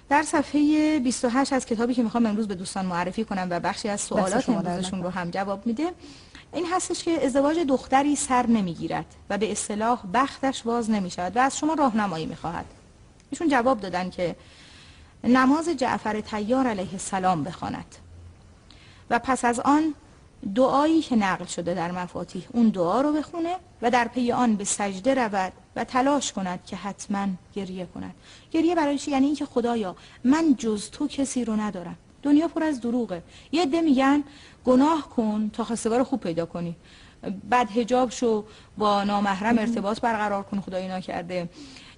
در صفحه 28 از کتابی که میخوام امروز به دوستان معرفی کنم و بخشی از سوالات امروزشون رو هم جواب میده، این هستش که ازدواج دختری سر نمیگیرد و به اصطلاح بختش باز نمیشود و از شما راهنمایی میخواهد. ایشون جواب دادن که نماز جعفر طیار علیه السلام بخواند و پس از آن دعایی که نقل شده در مفاتیح اون دعا رو بخونه و در پی آن به سجده رود و تلاش کند که حتما گریه کند. گریه برای چی؟ یعنی اینکه خدایا من جز تو کسی رو ندارم، دنیا پر از دروغه. یه عده میگن گناه کن تا خواستگار خوب پیدا کنی، بعد حجاب شو، با نامحرم ارتباط برقرار کن، خدایی نکرده،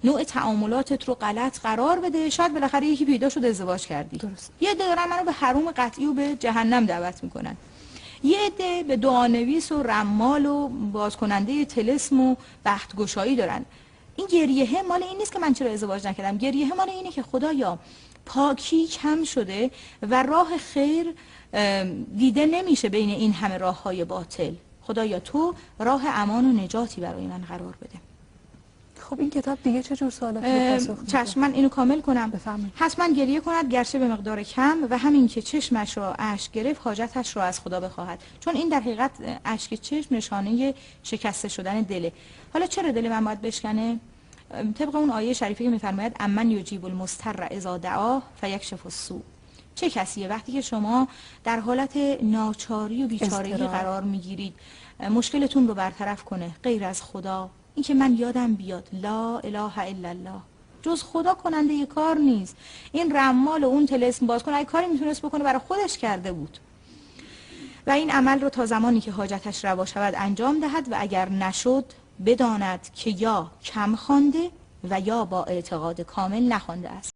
نوع تعاملاتت رو غلط قرار بده، شاید بالاخره یکی پیدا شد ازدواج کردی. درست. یه عده دارن منو به حرام قطعی و به جهنم دعوت میکنن، یه عده به دعانویس و رمال و بازکننده طلسم و بختگشایی دارن. این گریه مال این نیست که من چرا ازدواج نکردم، گریه مال اینه که خدایا پاکی کم شده و راه خیر دیده نمیشه بین این همه راههای باطل، خدایا تو راه امان و نجاتی برای من قرار بده. خب این کتاب دیگه چه جور سوالاتی رو پاسخ میده؟ چشم، من اینو کامل کنم. بفرمایید. حتما گریه کند گرچه به مقدار کم و همین که چشمش را اشک گرفت حاجتش را از خدا بخواهد، چون این در حقیقت اشک چشم نشانه شکسته شدن دله. حالا چرا دل من باید بشکنه؟ طبق اون آیه شریفه که میفرماید امن یجیب المضطر اذا دعاه فیکشف السوء. چه کسیه وقتی که شما در حالت ناچاری و بیچارگی قرار میگیرید مشکلتون رو برطرف کنه غیر از خدا؟ این که من یادم بیاد لا اله الا الله، جز خدا کننده یه کار نیست. این رمال و اون طلسم باز کن اگه کاری میتونست بکنه برای خودش کرده بود و این عمل رو تا زمانی که حاجتش روا شود انجام دهد و اگر نشد بداند که یا کم خوانده و یا با اعتقاد کامل نخوانده است.